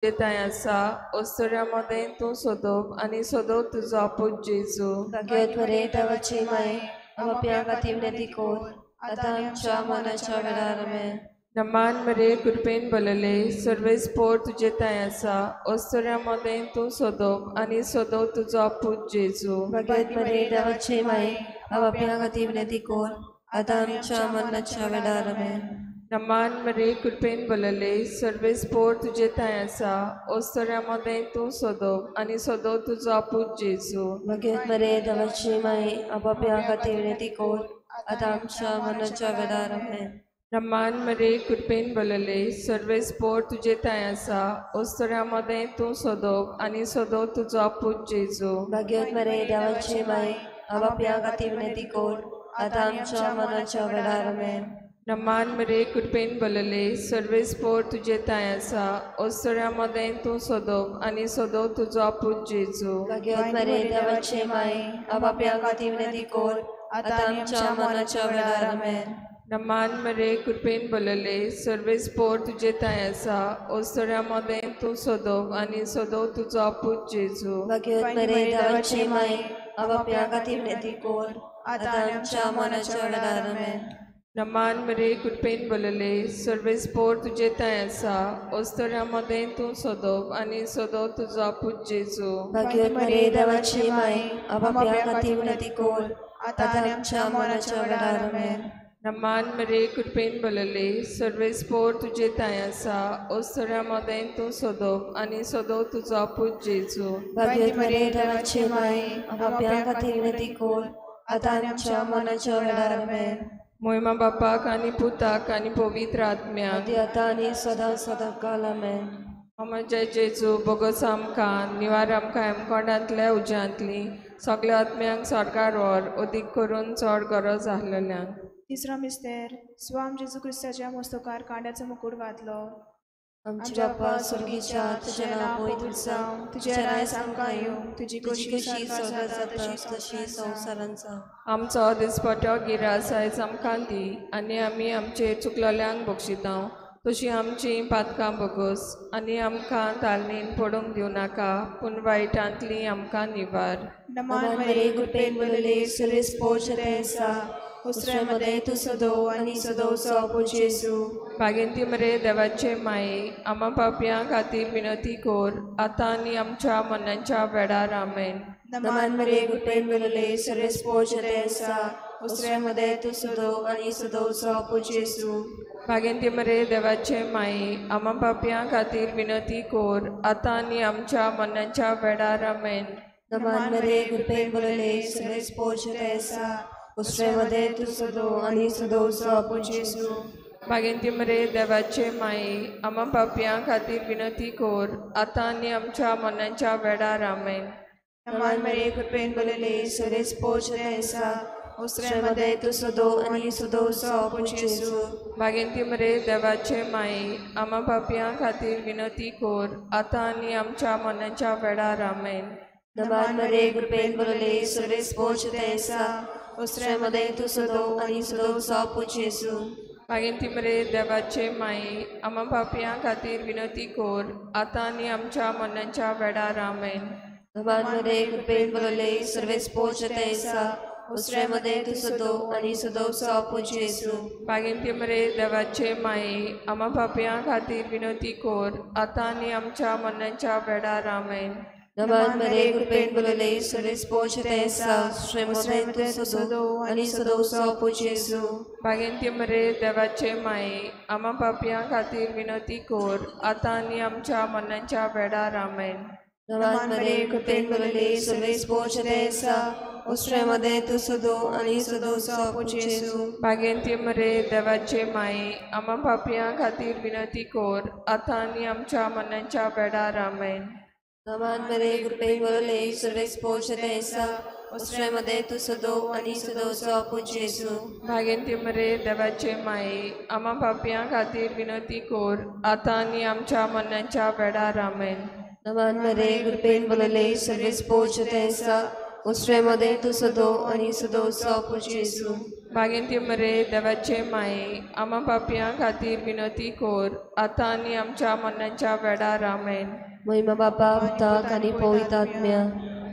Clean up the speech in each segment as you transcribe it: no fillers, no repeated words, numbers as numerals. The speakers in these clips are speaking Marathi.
येताय आसा ओस्तोऱ्यामध्ये तू सोदोव आनी सोदोव तुजो आपूच जेजू. भाग्यवत मरे देवाची माय आपापल्या खातीर विनंती कोर आतां आमच्या मरणाच्या वेळार आमेन. नमान मरे कृपेन भरलेले सर्वेस पोर तुजे ताय आसा ओस्तोऱ्यामध्ये तू सोदोव आनी सोदोव तुजो आपूच जेजू. भाग्यवत मरे देवाची माय आपापल्या खातीर विनंती कोर आतां आमच्या मरणाच्या वेळार आमेन. नमान मरे कृपेन भरलेले सर्वेस पोर तुजे ताय आसा ओस्तोऱ्यामध्ये तू सोदोव आनी सोदोव तुजो आपूच जेजू. भाग्यवत मरे देवाची माय आपापल्या खातीर विनंती कोर आतां आमच्या मरणाच्या वेळार आमेन. नमान मरे कृपेन भरलेले सर्वेस पोर तुजे ताय आसा ओस्तोऱ्यामध्ये तू सोदोव आनी सोदोव तुजो आपूच जेजू. भाग्यवत मरे देवाची माय आपापल्या खातीर विनंती कोर आतां आमच्या मरणाच्या वेळार आमेन. नमान मरे कृपेन भरलेले सर्वेस पोर तुजे ताय आसा ओस्तोऱ्यामध्ये तू सोदोव आनी सोदोव तुजो आपूच जेजू. भाग्यवत मरे देवाची माय आपापल्या खातीर विनंती कोर आतां आमच्या मरणाच्या वेळार आमेन. नमान मरे कृपेन भरलेले सर्वेस पोर तुजे ताय आसा ओस्तोऱ्यामध्ये तू सोदोव आनी सोदोव तुजो आपूच जेजू. भाग्यवत मरे देवाची माय आपापल्या खातीर विनंती कोर आतां आमच्या मरणाच्या वेळार आमेन. नमान मरे कृपेन भरलेले सर्वेस पोर तुजे ताय आसा ओस्तोऱ्यामध्ये तू सोदोव आनी सोदोव तुजो आपूच जेजू. भाग्यवत मरे देवाची माय आपापल्या खातीर विनंती कोर आतां आमच्या मरणाच्या वेळार आमेन. नमान मरे कृपेन भरलेले सर्वेस पोर तुजे ताय आसा ओस्तोऱ्यामध्ये तू सोदोव आनी सोदोव तुजो आपूच जेजू. भाग्यवत मरे देवाची माय आपापल्या खातीर विनंती कोर आतां आमच्या मरणाच्या वेळार आमेन. मोहिमा बापाक आनी पुताक आनी पवित्र आत्म्याक आदी आतां आनी सदां सदांकाल आमेन. म्हजे जेजू बोगस आमकां निवार आमकां हेमकोंडांतल्या उज्यांतली सगल्या आत्म्यांक सरकार व्हर अदीक करून चड गरज आसलेल्यांक. तिसरो मिस्तेर स्वाम जेजू क्रिस्ताच्या मस्तकार कांड्याचो मुकुट घातलो. आमचे बापा स्वर्गीच्या तुजें नांव पवित्र जावं, तुजें रायज आमकां येवं, तुजी कशी स्वर्गांत जाता तशी संवसारांत जावं. आमचो दिसपट्टो गिरास आयज आमकां दी आनी आमी आमचे चुकलेल्यांक बक्षिता तशी आमची पातकां बगस आनी आमकां तालमीन पडूंक दिवं नाका पूण वायटांतली आमकां निवार. नमान मरे कृपेन भरलेले सर्वेस पोर तुजे आसा ओस्तोऱ्यामध्ये तू सोदोव आनी सोदोवचो आपूच जेजू. भागेंती मरे देवाचे माये आमा पापयां खातीर विनंती कोर आतां आनी आमच्या मरणाच्या वेळार आमेन. नमान मरे कृपेन भरलेले सर्वेस पोर तुजे आसा ओस्तोऱ्यामध्ये तू सोदोव आनी सोदोवचो आपूच जेजू. भागेंती मरे देवाचे माये आमा पापयां खातीर विनंती कोर आतां आनी आमच्या मरणाच्या वेळार आमेन. नमान मरे कृपेन भरलेले सर्वेस पोर तुजे आसा ओस्तोऱ्यामध्ये तू सोदोव आनी सोदोवचो आपूच जेजू. भागेंती मरे देवाचे माये आमा पापयां खातीर विनंती कोर आतां आनी आमच्या मरणाच्या वेळार आमेन. नमान मरे कृपेन भरलेले सर्वेस पोर तुजे आसा ओस्तोऱ्यामध्ये तू सोदोव आनी सोदोवचो आपूच जेजू. भागेंती मरे देवाचे माये आमा पापयां खातीर विनंती कोर आतां आनी आमच्या मरणाच्या वेळार आमेन. नमान मरे कृपेन भरलेले सर्वेस पोर तुजे आसा ओस्तोऱ्यामध्ये तू सोदोव आनी सोदोवचो आपूच जेजू. भागेंती मरे देवाचे माये आमा पापयां खातीर विनंती कोर आतां आनी आमच्या मरणाच्या वेळार आमेन. नमान मरे कृपेन भरलेले सर्वेस पोर तुजे आसा ओस्तोऱ्यामध्ये तू सोदोव आनी सोदोवचो आपूच जेजू. भागेंती मरे देवाचे माये आमा पापयां खातीर विनंती कोर आतां आनी आमच्या मरणाच्या वेळार आमेन. नमान मरे कृपेन भरलेले सर्वेस पोर तुजे आसा ओस्तोऱ्यामध्ये तू सोदोव आनी सोदोवचो आपूच जेजू. भागेंती मरे देवाचे माये आमा पापयां खातीर विनंती कोर आतां आनी आमच्या मरणाच्या वेळार आमेन. नमान मरे कृपेन भरलेले सर्वेस पोर तुजे आसा ओस्तोऱ्यामध्ये तू सोदोव आनी सोदोवचो आपूच जेजू. भागेंती मरे देवाचे माये आमा पापयां खातीर विनंती कोर आतां आनी आमच्या मरणाच्या वेळार आमेन. नमान मरे कृपेन भरलेले सर्वेस पोर तुजे आसा ओस्तोऱ्यामध्ये तू सोदोव आनी सोदोवचो आपूच जेजू. भागेंती मरे देवाचे माये आमा पापयां खातीर विनंती कोर आतां आनी आमच्या मरणाच्या वेळार आमेन. नमान मरे कृपेन भरलेले सर्वेस पोर तुजे आसा ओस्तोऱ्यामध्ये तू सोदोव आनी सोदोवचो आपूच जेजू. मागीन ती मरे देवाचे माये आम्हा पापियां खातीर विनंती कोर आता आनी आमच्या मरणाच्या वेळार आमेन. महिमा बापा पुताक आनी पवित्र आत्म्या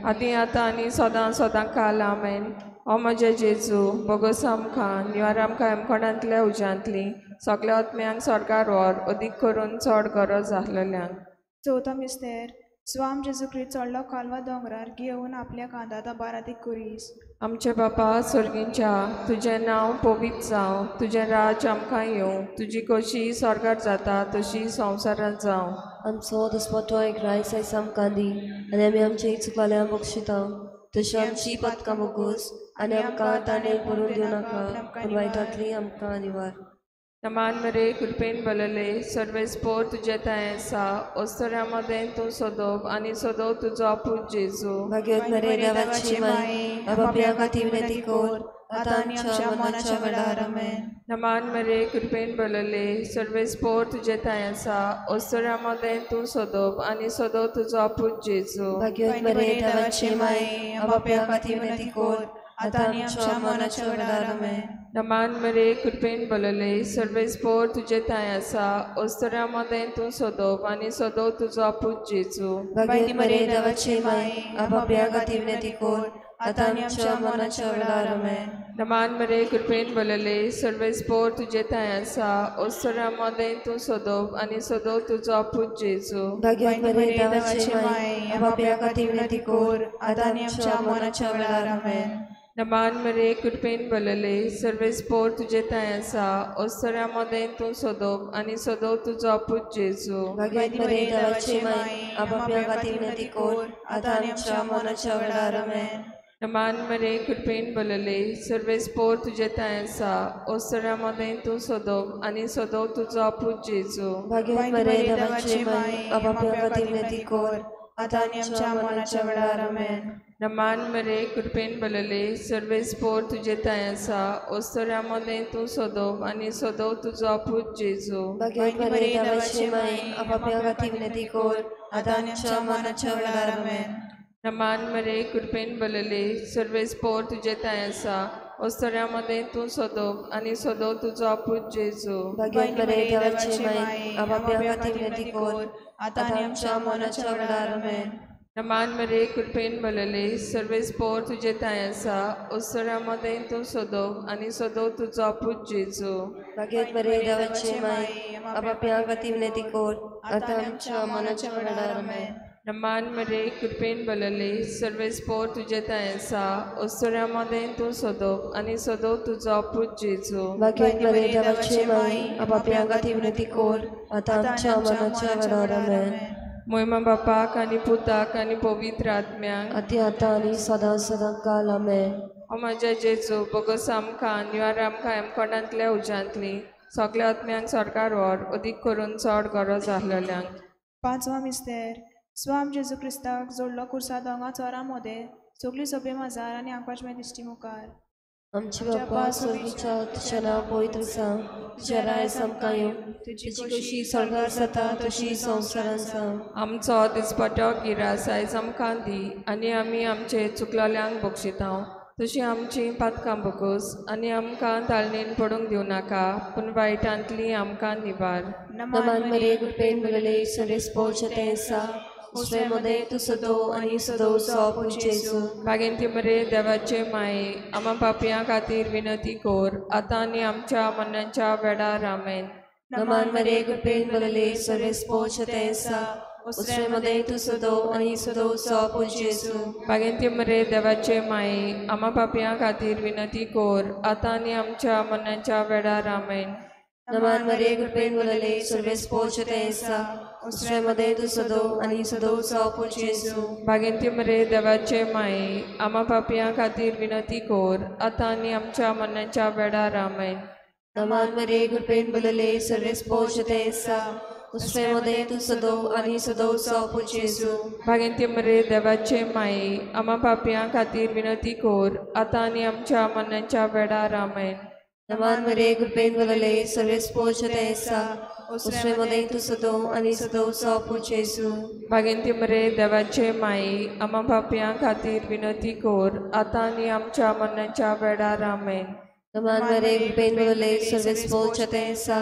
आदी आतां आनी सदां सदां काल आमेन. ओ म्हजे जेजू बोगोस आमकां निवार आमकां एमकोणांतल्या उज्यांतली सगल्या आत्म्यांक स्वर्गार व्हर अदीक करून चड गरज आसलेल्यांक. चवथो मिस्तेर स्वाम जेजू क्रिस्त चडलो कालवा दोंगरार घेवन आपल्या कांदाता बारातीक कुरीस. आमचे बापा स्वर्गींच्या तुजें नांव पवित्र जावं, तुजें राज आमकां येवं, तुजी कशी स्वर्गार जाता तशी संवसारांत जावं. आमचो दिसपट्टो एक रायस आयज आमकां दी आनी आमी आमच्या चुकलेल्यांक बक्षिता तशी आमची पातकां बगूस आनी आमकां ताणें पडून दिवं नाका पूण वायटांतली आमकां निवार. नमान मरे कृपेन बलले सर्वेस्पोर तुजे ताय आसा ओस्तऱ्या मदें तूं सोदोव आनी सोदोव तुजो आपूत जेजू. भाग्यवत मरे देवाची माय बापया खातीर विनंती कोर आतां आमच्या मरणाच्या वेळार आमेन. नमान मरे कृपेन बलले सर्वेस्पोर तुजे ताय आसा ओस्तऱ्या मदें तूं सोदोव आनी सोदोव तुजो आपूत जेजू. भाग्यवत मरे देवाची माय बापया खातीर विनंती कोर आतां आमच्या मरणाच्या वेळार आमेन. नमान मरे कृपेन बलले सर्वेस्पोर तुजे ताय आसा ओस्तऱ्या मदें तूं सोदोव आनी सोदोव तुजो आपूत जेजू. भाग्यवत मरे देवाची माय बापया खातीर विनंती कोर आतां आमच्या मरणाच्या वेळार आमेन. नमान मरे कृपेन बलले सर्वेस्पोर तुजे ताय आसा ओस्तऱ्या मदें तूं सोदोव आनी सोदोव तुजो आपूत जेजू. भाग्यवत मरे देवाची माय बापया खातीर विनंती कोर आतां आमच्या मरणाच्या वेळार आमेन. नमान मरे कृपेन बलले सर्वेस्पोर तुजे ताय आसा ओस्तऱ्या मदें तूं सोदोव आनी सोदोव तुजो आपूत जेजू. भाग्यवत मरे देवाची माय बापया खातीर विनंती कोर आतां आमच्या मरणाच्या वेळार आमेन. नमान मरे कृपेन बलले सर्वेस्पोर तुजे ताय आसा ओस्तऱ्या मदें तूं सोदोव आनी सोदोव तुजो आपूत जेजू. भाग्यवत मरे देवाची माय बापया खातीर विनंती कोर आतां आमच्या मरणाच्या वेळार आमेन. नमान मरे कृपेन बलले सर्वेस्पोर तुजे ताय आसा ओस्तऱ्या मदें तूं सोदोव आनी सोदोव तुजो आपूत जेजू. भाग्यवत मरे देवाची माय बापया खातीर विनंती कोर आतां आमच्या मरणाच्या वेळार आमेन. नमान मरे कृपेन बलले सर्वेस्पोर तुजे ताय आसा ओस्तऱ्या मदें तूं सोदोव आनी सोदोव तुजो आपूत जेजू. भाग्यवत मरे देवाची माय बापया खातीर विनंती कोर आतां आमच्या मरणाच्या वेळार आमेन. नमान मरे कृपेन बलले सर्वेस्पोर तुजे ताय आसा ओस्तऱ्या मदें तूं सोदोव आनी सोदोव तुजो आपूत जेजू. भाग्यवत मरे देवाची माय बापया खातीर विनंती कोर आतां आमच्या मरणाच्या वेळार आमेन. नमान मरे कृपेन बलले सर्वेस्पोर तुजे ताय आसा ओस्तऱ्या मदें तूं सोदोव आनी सोदोव तुजो आपूत जेजू. भाग्यवत मरे देवाची माय बापया खातीर विनंती कोर आतां आमच्या मरणाच्या वेळार आमेन. महिमा बापाक आनी पुताक आनी पवित्र आत्म्यांक आतां आतां आनी सदां सदां काल आमेन. ओ म्हजे जेजू बोगोस आमकां निवार आमकां एमकोणांतल्या उज्यांतली सगल्या आत्म्यांक स्वर्गार व्हर अदीक करून चड गरज आसलेल्यांक. पांचवो मिस्तेर स्वाम जेजू क्रिस्ताक जोडलो कुर्सा दोंगा चोरां मदें सगळी सोपे माजार आनी आंकाशमें दिश्टी मुखार. आमचे बापा स्वर्गीच्या तुजें नांव पवित्र जावं, तुजें रायज आमकां येवं, तुजी कशी स्वर्गार जाता तशी संवसारांत जावं. आमचो दिसपट्टो गिरास आयज आमकां दी आनी आमी आमचे चुकलोल्यांक बक्षिता तशी आमची पातकां बगूस आनी आमकां ताळणेन पडूंक दिवं नाका पूण वायटांतली आमकां निवार. नमान मरे कृपेन बलले सर्वेस्पोरचें तें आसा ओस्तऱ्या मदें तूं सोदोव आनी सोदोवचो आपूत जेजू. भागेन ती मरे देवाचे माये आम्हा पापियां खातीर विनंती कोर आतां आनी आमच्या मरणाच्या वेळार आमेन. नमान मरे कृपेन बलले सर्वेस्पोरचें तें आसा ओस्तऱ्या मदें तूं सोदोव आनी सोदोवचो आपूत जेजू. भागेन ती मरे देवाचे माये आम्हा पापियां खातीर विनंती कोर आतां आनी आमच्या मरणाच्या वेळार आमेन. नमान मरे कृपेन बलले सर्वेस्पोरचें तें आसा ओस्तऱ्या मदें तूं सोदोव आनी सोदोवचो आपूत जेजू. भागेन ती मरे देवाचे माये आम्हा पापियां खातीर विनंती कोर आतां आनी आमच्या मरणाच्या वेळार आमेन. नमान मरे कृपेन बलले सर्वेस्पोरचें तें आसा ओस्तऱ्या मदें तूं सोदोव आनी सोदोवचो आपूत जेजू. भागेन ती मरे देवाचे माये आम्हा पापियां खातीर विनंती कोर आतां आनी आमच्या मरणाच्या वेळार आमेन. नमान मरे कृपेन बलले सर्वेस्पोरचें तें आसा ओस्तऱ्या मदें तूं सोदोव आनी सोदोवचो आपूत जेजू. भागेन ती मरे देवाचे माये आम्हा पापियां खातीर विनंती कोर आतां आनी आमच्या मरणाच्या वेळार आमेन. नमान मेरे पेन बोले सर्विस पोचते सा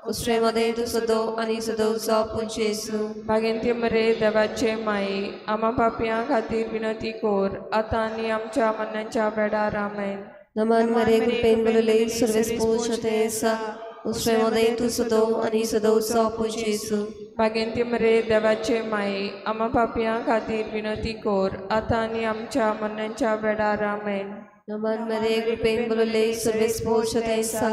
उसरे मध्ये तू सदो आणि सदो जापून जेसू भागेंती मरे देवाचे माई आम्हा पापियां खातीर विनंती कोर आता आनी आमच्या मरणाच्या वेळार आमेन. नमान मेरे पेन बोले सर्विस पोचते सा उसरे मध्ये तू सदो आणि सदो जापून जेसू भागेंती मरे देवाचे माई आम्हा पापियां खातीर विनंती कोर आता आनी आमच्या मरणाच्या वेळार आमेन. नमान मेरे पेन बोले सर्विस पोचते सा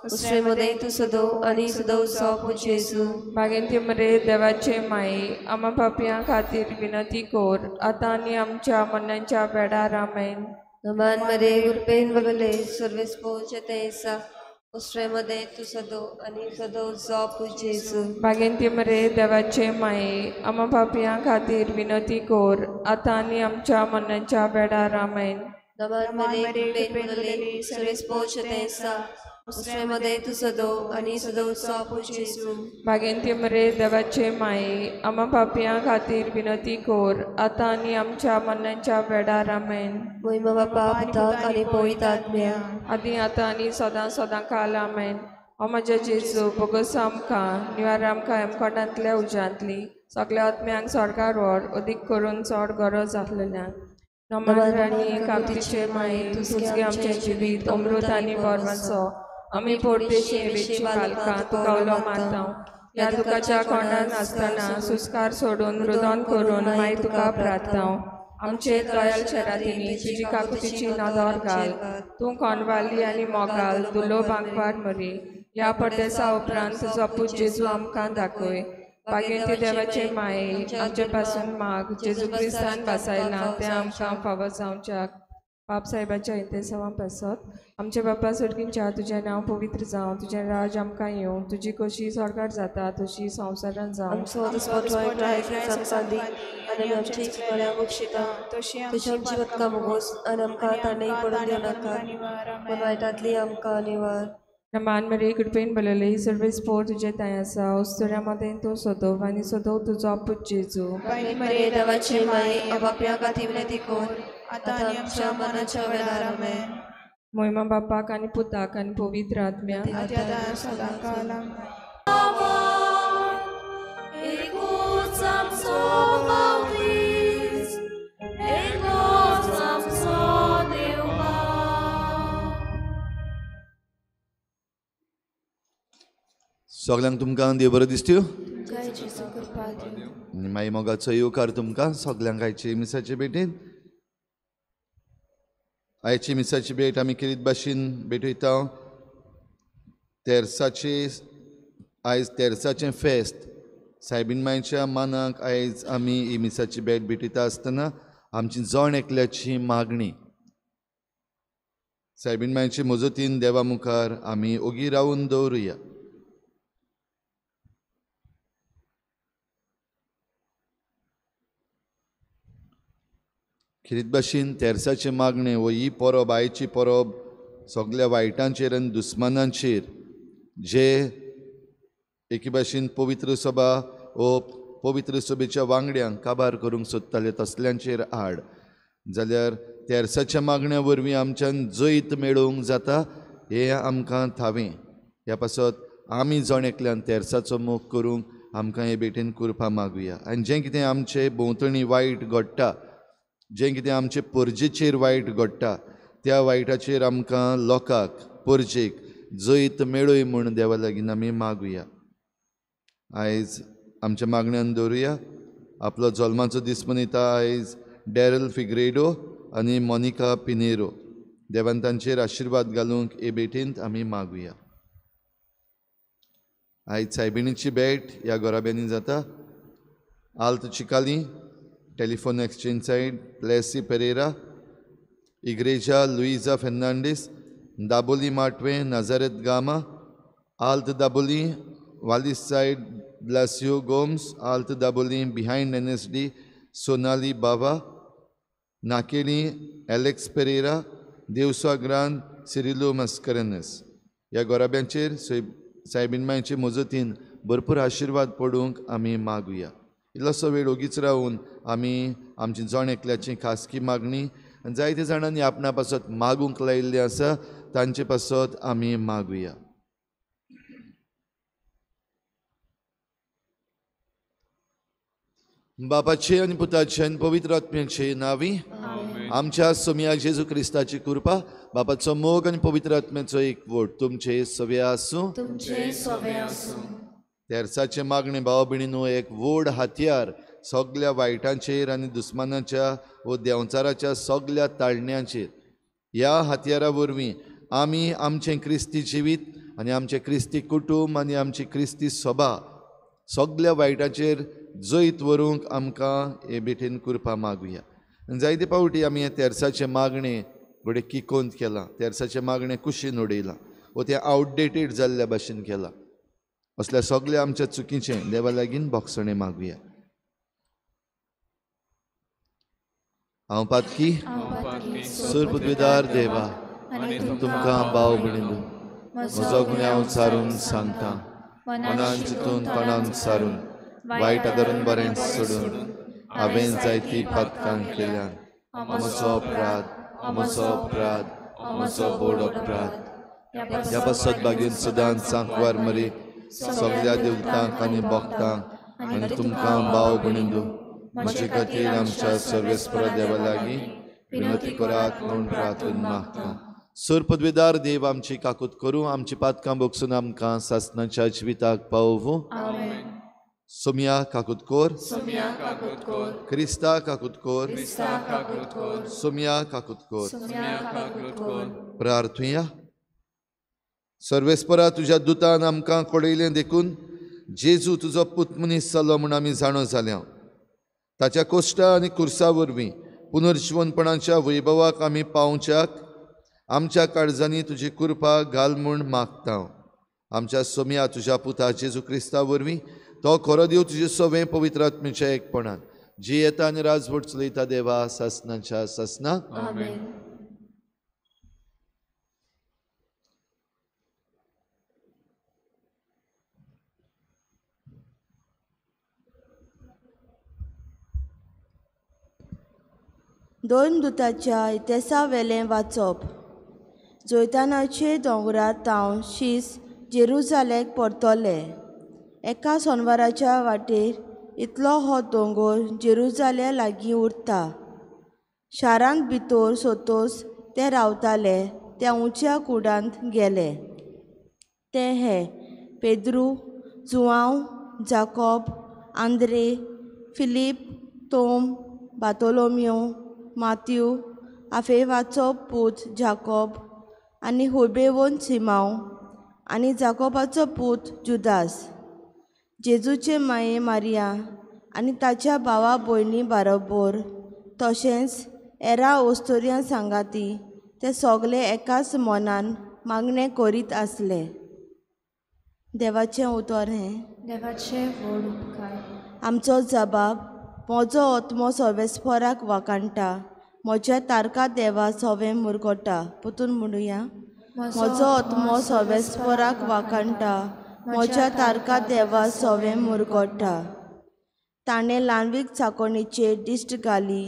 उसरे मध्ये तू सदो आणि सदो जापून जेसू भागेंती मरे देवाचे माई आम्हा पापियां खातीर विनंती कोर आता आनी आमच्या मरणाच्या वेळार आमेन. नमान मेरे पेन बोले सर्विस पोचते सा उसरे मध्ये तू सदो आणि सदो जापून जेसू भागेंती मरे देवाचे माई आम्हा पापियां खातीर विनंती कोर आता आनी आमच्या मरणाच्या वेळार आमेन. नमान मेरे पेन बोले सर्विस पोचते सा उसरे मध्ये तू सदो आणि सदो जापून जेसू भागेंती मरे देवाचे माई आम्हा पापियां खातीर विनंती कोर आता आनी आमच्या मरणाच्या वेळार आमेन. महिमा बापा पिता आणि पवित्र आत्म्या आदी आतां आनी सदां सदां काल आमेन. हो म्हजे जेजू बोगस आमकां निवार आमकां हेमकोटांतल्या उज्यांतली सगळ्या आत्म्यांक स्वर्गार व्हर अदीक करून चड गरज आसलेल्यान. नमन राणी कापतीचे माई तुझगे आमचें जिवीत अमृत आनी बरमाचो आमी पोरतेची हेवेची बालकां तुका उलो मारता. ह्या दुखाच्या कोंडान आसतना सुस्कार सोडून रुदन करून माई तुका प्रार्थना. आमचे दयाल शरातिनी तुजी काकुतीची नदर घाल. तूं कोणवाली आनी मोगाल दुलो बांकवार मरी ह्या परदेसा उपरांत तुजो पूत जेजू आमकां दाखय. भागेंती देवाचे माये आमचे पासून माग जेजू क्रिस्तान बासायला ते आमकां फावो जावच्याक. बाप साहेबाच्या इंतेसांवा पासत आमचे बापा सुटकींच्या तुजें नांव पवित्र जावं. तुजें राज आमकां येवं. तुजी कशी स्वर्गार जाता तशी संवसारान जावं. आमचो दिसपत्र सांदी आनी आमची इश्टां बक्षिता तशी आमची बदकां मुगोस आनी आमकां ताणें पडून दिवं नाका पूण वायटांतली आमकां निवार. नमान मरे कृपेन बलयले सर्वेस पोर तुजे ताय आसा उस्तुऱ्या मदें तूं सोदोव आनी सोदोव तुजो पूत जेजू. मरे देवाची माय बापया खातीर विनंती कोर आतां आनी आमच्या मरणाच्या वेळार आमेन. महिमा बापाक आनी पुताक आनी पवित्र आत्म्याक आतां सदां काल आमेन. सगळ्यांक तुमकां देव बरो दिसत्यो आनी मागीर मोगाचो येवकार तुमकां सगळ्यांक आयचे मिसाचे भेटेन. आयची मिसाची भेट आमी केरीत भाशेन भेटयता. आयज तेरसाचें फेस्त सायबीन मायच्या मानाक आयज आमी ही मिसाची भेट भेटयता आसतना आमची जण एकल्याची मागणी सायबीन मायचे मजतीन देवा मुखार आमी ओगी रावन दवरुया. खिरीत भाशेन तेरसाचे मागणे वो ही परब आयची परब सगळ्या वायटांचेर आनी दुस्मानांचेर जे एके भाशेन पवित्र सभा वो पवित्र सभेच्या वांगड्यांक काबार करूंक सोदताले तसल्यांचेर हाड जाल्यार तेरसाच्या मागण्या वरवीं आमच्यान जैत मेळोवंक जाता हे आमकां थावें. ह्या पासत आमी जण एकल्यान तेरसाचो मोग करूंक आमकां हे भेटेन करपा मागुया. आनी जें कितें आमचे भोंवतणी वायट घडटा जें कितें आमचे परजेचेर वायट घडटा त्या वायटाचेर आमकां लोकांक परजेक जैत मेळय म्हूण देवा लागीं आमी मागुया. आयज आमच्या मागण्यान दवरुया. आपलो जल्माचो दीस मनयता आयज डॅरल फिग्रेडो आनी मोनिका पिनेरो. देवान तांचेर आशिर्वाद घालूंक हे भेटेंत आमी मागुया. आयज सायबिणीची भेट ह्या गोराब्यांनी जाता. Alto Chicalim telephone exchange side प्लेसी पेरेरा इग्रेजा लुइजा फेर्नांडीस दाबोली माटवे नाजारेत गामा आल्त दाबोली वालिस side Blasio Gomes Alto Dabolim behind NSD Sonali Bawa नाकेली एलेक्स पेरेरा देवसा ग्रांद सिरिलो मस्करेनस. ह्या गोराब्यांचेर सायबीन मायचे मजतीन भरपूर आशिर्वाद पडूंक आमी मागुया. इल्लोसो वेळ ओगीच रावन आमी आमची जण एकल्याची खासगी मागणी जायते जाणांनी आपणा पासत मागूंक लायिल्ली आसा तांचे पासत आमी मागुया. बापाचे आनी पुताचे आनी पवित्र आत्म्याचे नावी आमच्या सोम्या जेजू क्रिस्ताची कृपा, बापाचो मोग आनी पवित्र आत्म्याचो एकवट तुमचे सवे आसूं. तेर्साचे मागणे भाव भयणीनो एक व्हड हातयार सगळ्या वायटांचेर आनी दुस्मानाच्या व देंवचाराच्या सगळ्या ताळण्यांचेर. ह्या हातयारा वरवीं आमी आमचें क्रिस्ती जिवीत आनी आमचें क्रिस्ती कुटुंब आनी आमची क्रिस्ती सभा सगळ्या वायटाचेर जैत व्हरूंक आमकां हे बेठेन कृपा मागुया. जायते फावटी आमी हे तेर्साचें मागणें घोडे किकोंत केलां, तेर्साचें मागणें कुशीन उडयलां व तें आउटडेटेड जाल्ल्या भाशेन केलां. असल्या सगळ्या आमच्या चुकीचें देवा लागीं भोगसणें मागुया. हांव पातकी सुरपदार देवा तुमकां भाव भयणीनो म्हजो गुन्यांव हांव सारून सांगता. मनान चिंतून तोंडान सारून वायट आदारून बरें सोडून हांवें जायतीं पातकां केल्यान म्हजो अपराध बोड अपराध. ह्या पासत बागेन सदांच सांकवार मरी सगळ्या देवतांक आनी भक्तांक आनी तुमकां भाव भयणीनो म्हजे खातीर आमच्या सर्वेस्परा देवा लागीं विनंती करात म्हूण प्रार्थना मागता. सुर पदवेदार देव आमची काकूत करूं, आमची पातकां भोगसून आमकां सासणाच्या जिविताक पावोवं. सोम्या काकूत कोर, क्रिस्ता काकूत कोर, सोम्या काकूत कोर. प्रार्थुया. सर्वेस्परा तुज्या दुतान आमकां कळयलें देखून जेजू तुजो पूत मनीस जालो म्हूण आमी जाणो जाल्या. ताच्या कोश्टा आनी कुर्सा वरवीं पुनर्जीवनपणाच्या वैभवाक आमी पावच्याक आमच्या काळजांनी तुजी कृपा घाल म्हूण मागता. आमच्या सोम्या तुज्या पुता जेजू क्रिस्ता वरवीं तो खरो देव तुजे सवें पवित्र आत्म्याच्या एकपणान जी येता आनी राजवट चलयता देवा सासणाच्या सासणाक. दोन दुताच्या इतिहासा वेलें वाचप. जोयतानाचे दोंगरार तावन शीस जेरुजालेक परतले. एका सोनवाराच्या वाटेर इतलो हो दोंगर जेरुजाले लागीं उरता. शारांत भितर सोतोस ते रावताले त्या उंच्या कुडांत गेले. ते हे पेद्रू, जुआंव, जाकोब, आंद्रे, फिलीप, तोम, बातोलोम्यो, माथ्यू, आफेवाचो पूत जाकोब आनी होबेवोन सिमांव आनी जाकोबाचो पूत जुदास, जेजूचे माये मारिया आनी ताच्या भावा भयणी बाराबोर, तशेंच एरा ओस्तोरिया सांगाती ते सगळे एकाच मनान मागणें करीत आसले. देवाचें उतर हें. देवाचे व्हड उपकार. आमचो जबाब. म्हजो आत्मो सर्वेस्पराक वाकाणटा, म्हज्या तारका देवा सवें मुरगोटा. पुतून म्हणुया. म्हजो आत्मो सर्वेस्पराक वाकाणटा, म्हज्या तारका देवा सवें मुरगोटा. ताणें ल्हानवीक चाकोणीचेर दिश्ट घाली,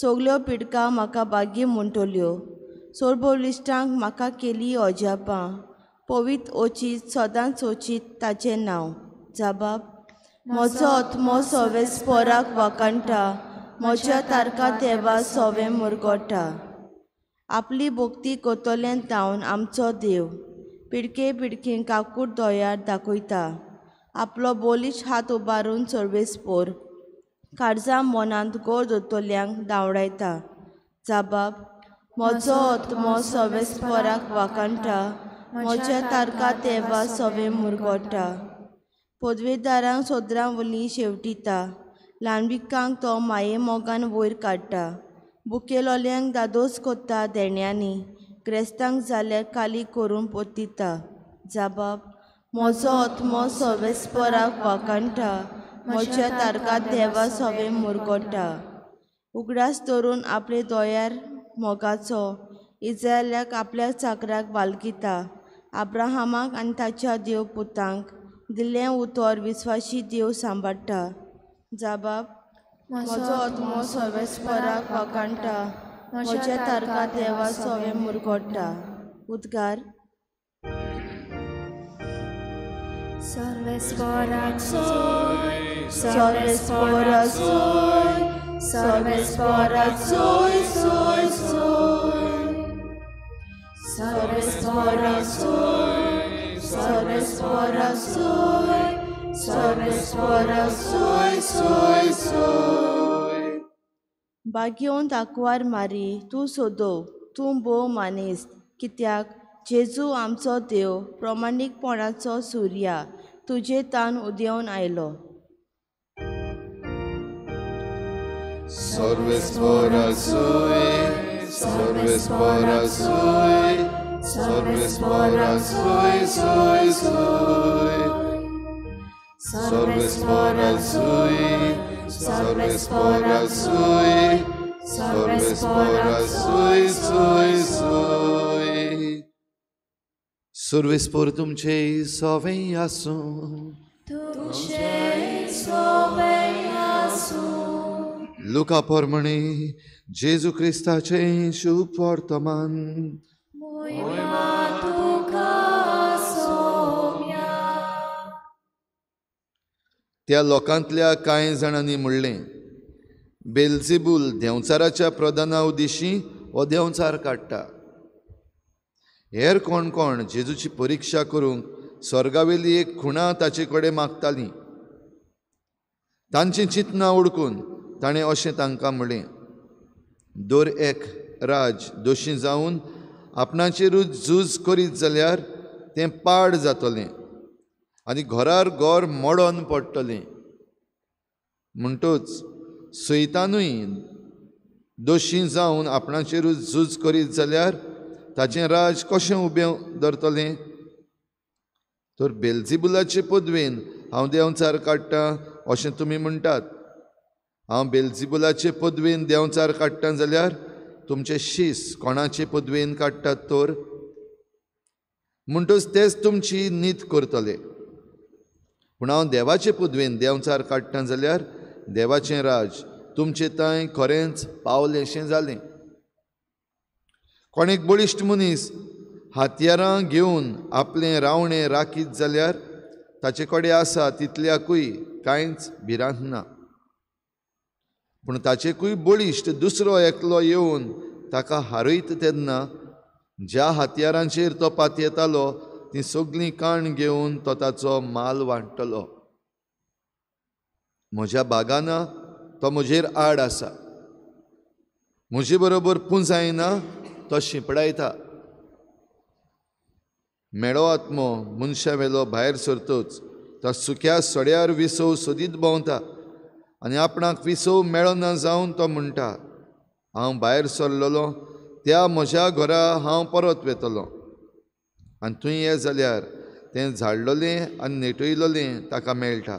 सगल्यो पिडकां म्हाका बागी म्हणटल्यो. सोर्बोलिश्टांक म्हाका केली अजापां, पवित ओचीत सदांच ओचीत ताचें नांव. जबाब. म्हजो आत्मो सर्वेस्पराक वाकाणटा, म्हज्या तारका देवा सवें मुरगोटा. आपली भोक्ती कोतोलें तावन आमचो देव पिडके पिडकेन काकूट दोयार दाखयता. आपलो बोलीश हात उबारून सर्वेस्पोर काळजां मनांत गोड दोतोल्यांक धांवडायता. जबाब. म्हजो आत्मो सर्वेस्पराक वाकाणटा, म्हज्या तारका देवा सवें मुरगोटा. पदवेदारांक सोदरांवली शेवटिता, ल्हानविकांक तो माये मोगान वयर काडटा. बुकेलोल्यांक दादोस कोत्ता देण्यांनी, क्रेस्तांक जाल्यार काली करून पोतिता. जबाब. म्हजो आत्मो सर्वेस्पराक वाकाणटा, म्हज्या तारका देवा सवें मुरगोटा. उगडास धरून आपले दोयार मोगाचो इस्रायलाक आपल्या चाकराक वालगिता. आब्राहामाक आनी ताच्या देव पुतांक दिल्लें उतर विस्वासी देव सांबाळटा. जबाब. म्हजो आत्मो सर्वेस्पराक वाकाणटा, म्हज्या तारका देवा सवें मुरगोटा. उद्गार सर्वेस्पराक सोय सर्वेस्पराक सोय सर्वेस्पराक सोय सोय सोय सर्वेस्पराक सोय सर्वेस्पराक सोय सर्वेस्पराक सोय सोय सोय बागयोन दाखवार मारी तूं सोदो तूं भोव मानेस्त कित्याक जेजू आमचो देव प्रमाणीकपणाचो सुर्या तुजे तान उदेवन आयलो सर्वेस्पराक सोय सर्वेस्पराक सोय सर्वेस्पराक सोय सोय सोय सर्वेस्पराक सोय सर्वेस्पराक सोय सर्वेस्पराक सोय सोय सोय सर्वेस्पर तुमचे सोवें आसूं लुका पोरमणे जेजू क्रिस्ताचे शुभ वर्तमान त्या लोकांतल्या कांय जाणांनी म्हणलें बेल्झेबूल देंवचाराच्या प्रधाना उद्देशी हो देंवचार काडटा हेर कोण कोण जेजूची परिक्षा करूंक स्वर्गावेली एक खुणा ताचे कडेन मागतालीं तांची चिंतना उडकून ताणें अशें तांकां म्हणलें दर एक राज दोशी जावन आपणाचेरूच झूज करीत जाल्यार तें पाड जातलें आनी घरार घर मोडोन पडटलें म्हणटूच सैतानूय दोशी जावन आपणाचेरूच झूज करीत जाल्यार ताचें राज कशें उबें धरतलें तर बेल्झेबुलाचे पदवेन हांव देंवचार काडटां अशें तुमी म्हणटात हांव बेल्झेबुलाचे पदवेन देंवचार काडटां जाल्यार तुमचे शीस कोणाचे पदवेन काडटात तर म्हणटूच तेच तुमची नीत करतले पूण हांव देवाचे पदवेन देंवचार काडटां जाल्यार देवाचें राज तुमचे थंय खरेंच पावलेशें जालें कोण एक बळिश्ट मनीस हातयारां घेवन आपलें रावणें राखीत जाल्यार ताचे कडेन आसा तितल्याकूय कांयच भिरांत ना पूण ताचेकूय बळिश्ट दुसरो एकलो येवन ताका हारयत तेन्ना ज्या हातयारांचेर तो पातयेतालो ती सगळीं काण घेवन तो ताचो माल वांट्टलो म्हज्या बागाना तो म्हजेर आड आसा म्हजे बरोबर पुंज जायना तो शिंपडायता मेळो आत्मो मनशा वेलो भायर सरतोच तो सुक्या सड्यार विसव सोदीत भोंवता आनी आपणाक विसव मेळना जावन तो म्हणटा हांव भायर सरलोलो त्या म्हज्या घरा हांव परत वेतलो आनी थंय ये जाल्यार तें झाडलोलें आनी नेटयलोलें ताका मेळटा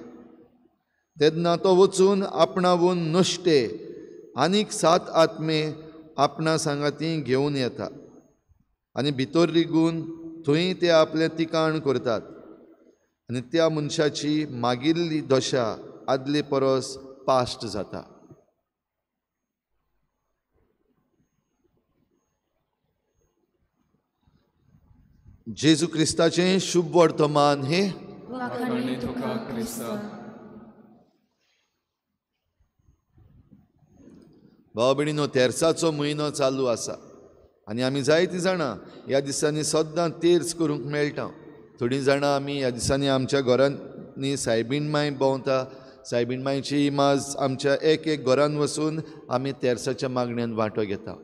तेन्ना तो वचून आपणावून नश्टे आनीक 7 आत्मे आपणा सांगाती घेवन येता आनी भितर रिगून थंय ते आपलें तिकाण करतात आनी त्या मनशाची मागिल्ली दशा आदले परस पास्ट जाता जेजू क्रिस्ताचें शुभ वर्तमान हे भाव भयणीनो तेर्साचो म्हयनो चालू आसा आनी आमी जायतीं जाणां ह्या दिसांनी सद्दां तेर्स करूंक मेळटा थोडीं जाणां आमी ह्या दिसांनी आमच्या घरांनी सायबीण माय भोंवता सायबीण मायची इमाज आमच्या एक घरान वचून आमी तेर्साच्या मागण्यांत वांटो घेता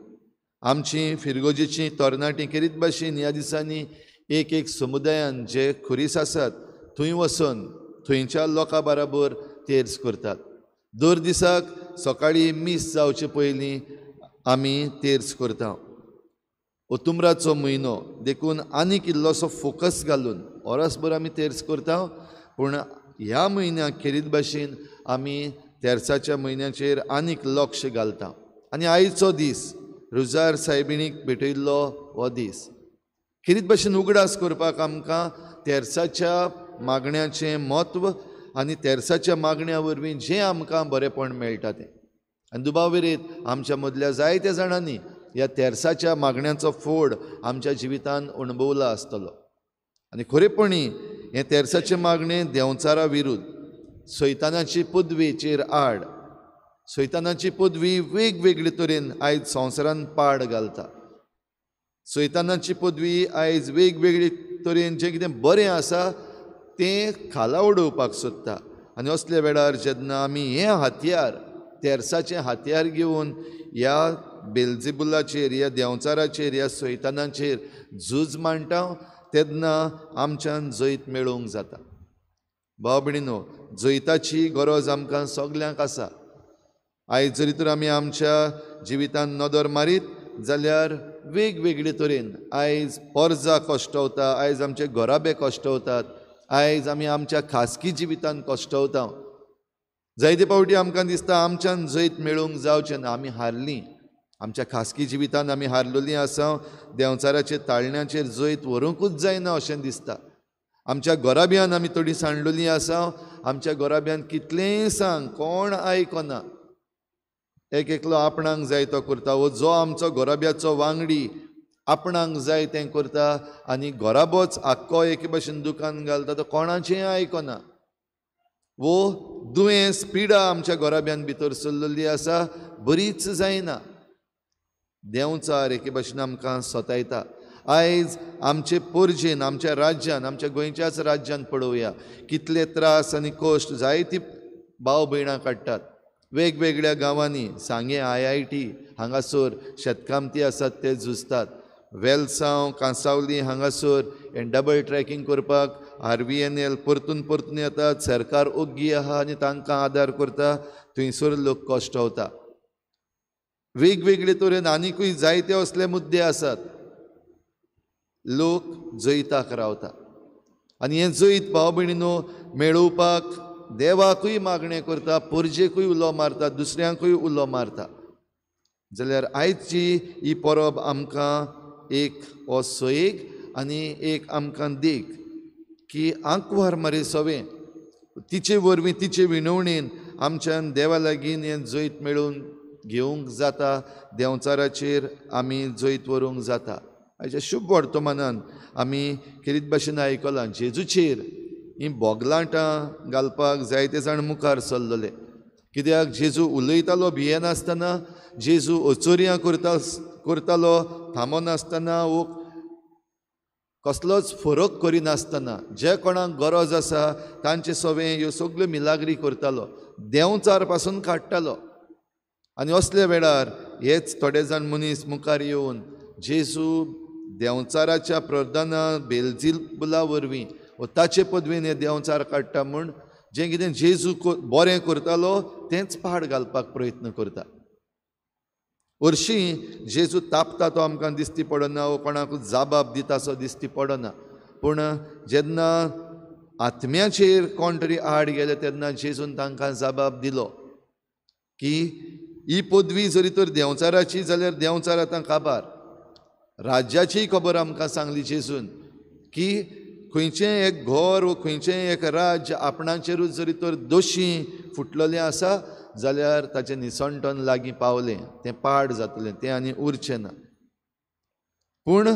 आमची फिरगोजेची तरणाटीं करीत भाशेन ह्या दिसांनी एक समुदायान जे खुरीस आसात थंय वचून थंयच्या लोकां बरोबर तेर्स करतात दर दिसाक सकाळीं मीस जावचे पयलीं आमी तेर्स करता ओतुंबराचो म्हयनो देखून आनीक इल्लोसो फोकस घालून ओरसभर आमी तेर्स करता पूण ह्या म्हयन्याक खेरीत भाशेन आमी तेर्साच्या म्हयन्याचेर आनीक लक्ष घालता आनी आयचो दीस रुजार सायबिणीक भेटयल्लो हो दीस खेरीत भाशेन उगडास करपाक आमकां तेर्साच्या मागण्याचें म्हत्व आनी तेर्साच्या मागण्या वरवीं जें आमकां बरेंपण मेळटा तें आनी दुबाविरीत आमच्या मदल्या जायत्या जाणांनी ह्या तेरसाच्या मागण्यांचो फोड आमच्या जिवितांत अणभवला आसतलो. आनी खरेपणी हे तेरसाचे मागणे देंवचारा विरुद्ध, सैतानाची पदवेचेर आड, सैतानाची पदवी वेगवेगळे तरेन आयज संवसारान पाड घालता. सैतानाची पदवी आयज वेगवेगळे तरेन जें कितें बरें आसा तें खाला उडोवपाक सोदता. आनी असल्या वेळार जेन्ना आमी हें हातयार, तेरसाचें हातयार घेवन ह्या बेलझेबुलाचेर, ह्या देंवचाराचेर, ह्या सैतानाचेर झूज मांडटा, तेन्ना आमच्यान जैत मेळोवंक जाता. भाव भयणीनो, जैताची गरज आमकां सगल्यांक आसा. आयज जरी तर आमी आमच्या जिवितांत नदर मारीत जाल्यार वेगवेगळे तरेन आयज पर्जा कश्टवता, आयज आमचे घोराबे कश्टवतात, आयज आमी आमच्या खासगी जिवितांत कश्टवता. जायते फावटी आमकां दिसता आमच्यान जैत मेळोवंक जावचें ना, आमी हारलीं. आमच्या खासगी जिवितांत आमी हारलेलीं आसा, देंवचाराचे ताळण्याचेर जैत व्हरूंकूच जायना अशें दिसता. आमच्या घोराब्यान आमी थोडीं सांडलेलीं आसा, आमच्या घोराब्यान कितलेंय सांग कोण आयकना. एक एकलो आपणाक जाय तो करता, वो जो आमचो घोराब्याचो वांगडी आपणाक जाय तें करता, आनी घोराबोच आख्खो एके भाशेन दुकान घालता, तो कोणाचें आयकना. वो दुयेंस पिडा आमच्या घोराब्यान भितर सरलेली आसा, बरीच जायना. देंवचार एके भाशेन आमकां सतायता. आयज आमचे पोरजेन, आमच्या राज्यान, आमच्या गोंयच्याच राज्यान पळोवया कितले त्रास आनी कश्ट जायतीं भाव भयणां काडटात. वेगवेगळ्या गांवांनी, सांगे IIT हांगासर शेतकामती आसात ते झुजतात. वेलसांव, कांसावली हांगासर हें डबल ट्रॅकिंग करपाक RVNL परतून परतून येतात. सरकार ओग्गी आहा आनी तांकां आदार करता. थंयसर लोक कश्टवता. वेगवेगळे तरेन आनीकूय जायते असले मुद्दे आसात. लोक जैताक रावता. आनी हें जैत भाव भयणीनो मेळोवपाक देवाकूय मागणें करता, पोरजेकूय उलो मारता, दुसऱ्यांकूय उलो मारता. जाल्यार आयची ही परब आमकां एक हो सयेग आनी एक आमकां देख की आंकवार मारे सवें तिचे वरवीं, तिचे विणवणेन आमच्यान देवा लागीं हें जैत मेळोवन घेवंक जाता. देंवचाराचेर आमी जैत व्हरूंक जाता. आयच्या शुभ वर्तमानान आमी खेरीत भाशेन आयकलां जेजूचेर हीं बोगलांटां घालपाक जायते जाण मुखार सरलेले. कित्याक जेजू उलयतालो भियेनासतना, जेजू अचोरयां करतालो थांबोनासतना, वो कसलोच फरक करिनासतना, जे कोणाक गरज आसा तांचे सवें ह्यो सगल्यो मिलाग्री करतालो, देंवचार पासून काडटालो. आनी असल्या वेळार हेच थोडे जाण मनीस मुखार येवन जेजू देंवचाराच्या प्रधाना बेलझेबुला वरवीं व ताचे पदवेन हे देंवचार काडटा म्हूण जें कितें जेजू बरें करतालो तेंच पाड घालपाक प्रयत्न करता. हरशीं जेजू तापता तो आमकां दिश्टी पडना, वो कोणाकूच जाबाब दिता असो दिश्टी पडना. पूण जेन्ना आत्म्याचेर कोण तरी आड गेले तेन्ना जेजून तांकां जाबाब दिलो की ही पदवी जरी तर देंवचाराची जाल्यार देंवचार आतां काबार. राज्याची खबर आमकां सांगली जेजून की खंयचें एक घर वा खंयचें एक राज्य आपणाचेरूच जरी तर दोशी फुटलेलें आसा जाल्यार ताचें निसंटन लागीं पावलें, तें पाड जातलें, तें आनी उरचें ना. पूण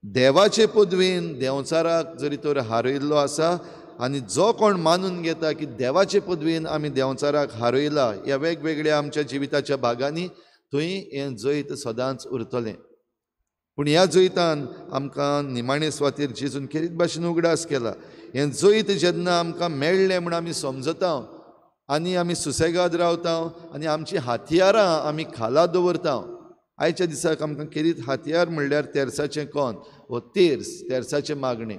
देवाचे पदवेन देंवचाराक जरी तर हारयल्लो आसा आनी जो कोण मानून घेता की देवाचे पदवेन आमी देंवचाराक हारयला ह्या वेगवेगळ्या आमच्या जिविताच्या भागांनी, थंय हें जैत सदांच उरतलें. पूण ह्या जैतान आमकां निमाणे सुवातेर जेजून खेरीत भाशेन उगडास केला. हें जैत जेन्ना आमकां मेळ्ळें म्हूण आमी समजता आनी आमी सुसेगाद रावता आनी आमचीं हातयारां आमी खाला दवरता. आयच्या दिसाक आमकां खेरीत हातयार म्हणल्यार तेरसाचें कोंत वो तेरसाचें मागणें.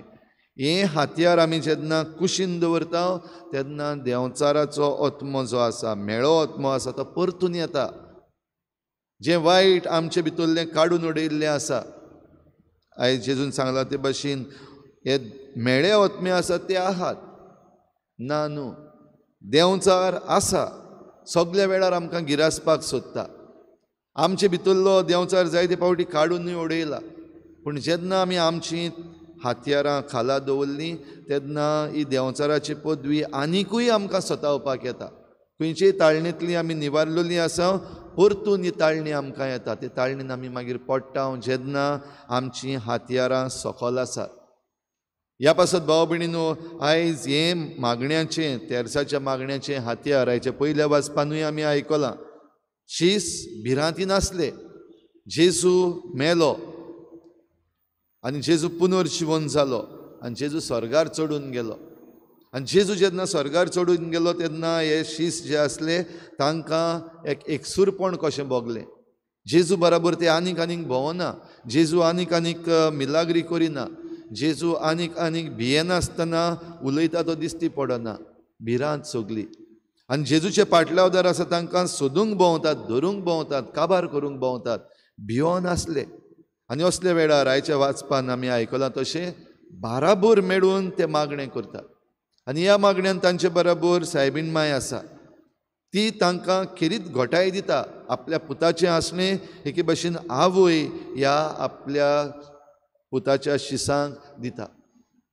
हें हातयार आमी जेन्ना कुशीन दवरता तेन्ना देंवचाराचो आत्मो जो आसा, मेळो आत्मो आसा, तो परतून येता. जें वायट आमचे भितरलें काडून उडयल्लें आसा, आयज जेजून सांगलां ते भाशेन हे मेळे आत्मे आसा ते आहात ना न्हू. देंवचार आसा, सगल्या वेळार आमकां गिरासपाक सोदता. आमचे भितरलो देंवचार जायते फावटी काडूनय उडयला. पूण जेन्ना आमी आमचीं हातयारां खाला दवरलीं तेन्ना ही देंवचाराची पदवी आनिकूय आमकां सतावपाक येता. खंयचेय ताळणेंतलीं आमी निवारलेलीं आसा, परतून ही ताळणी आमकां येता, ते ताळणीन आमी मागीर पडटा जेन्ना आमचीं हातयारां सकल आसात. ह्या पासत भाव भयणीनो, आयज हे मागण्याचें, तेरसाच्या मागण्याचें हातयार हाचे पयल्या वाचपानूय आमी आयकलां. शीस भिरांती नासले. जेजू मेलो आनी जेजू पुनर्जिवन जालो आनी जेजू स्वर्गार चडून गेलो. आनी जेजू जेन्ना स्वर्गार चडून गेलो तेन्ना हे शीस जे आसले तांकां एक एकसूरपण कशें भोगलें. जेजू बराबर ते आनीक भोंवना. जेजू आनीक मिलाग्री करिना. जेजू आनीक भियेनासतना उलयता तो दिश्टी पडना. भिरांत सगली. आनी जेजूचे पाटलावदार आसा तांकां सोदूंक भोंवतात, धरूंक भोंवतात, काबार करूंक भोंवतात. भियोन आसले. आनी असले वेळार आयच्या वाचपान आमी आयकलां तशें बाराबोर मेळून ते मागणें करतात. आनी ह्या मागण्यान तांचे बराबर सायबीण माय आसा. ती तांकां खेरीत घोटाय दिता. आपल्या पुताचें आसणें एके भाशेन आवय ह्या आपल्या पुताच्या शिसांक दिता.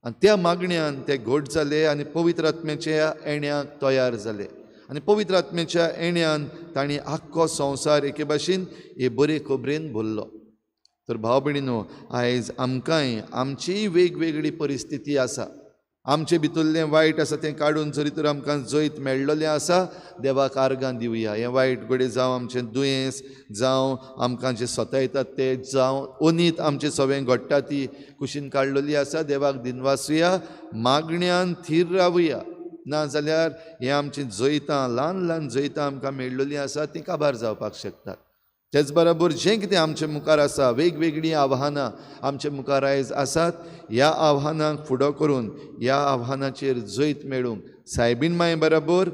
आनी त्या मागण्यान ते घोट जाले आनी पवित्र आत्म्याच्या येण्याक तयार जाले. आनी पवित्र आत्म्याच्या येण्यान तांणी आख्खो संवसार एके भाशेन हे बरे खबरेन भरलो. तर भाव भयणीनो, आयज आमकांय आमचीय वेगवेगळी परिस्थिती आसा. आमचे भितरलें वायट आसा तें काडून जरी तर आमकां जैत मेळ्ळलें आसा, देवाक आर्गां दिवया. हें वायट घडये जावं आमचें दुयेंस, जावं आमकां जें सतायतात तें, जावं अनीत आमचें सगळें घडटा ती कुशीन काडलेली आसा, देवाक दिनवासुया. मागण्यान थीर रावुया. नाजाल्यार हें आमचीं जैतां, ल्हान जैतां आमकां मेळ्ळलीं आसा तीं काबार जावपाक शकतात. तेच बरोबर जें कितें आमचे मुखार आसा, वेगवेगळीं आव्हानां आमचे मुखार आयज आसात, ह्या आव्हानांक फुडो करून ह्या आव्हानाचेर जैत मेळूंक सायबीण माय बरोबर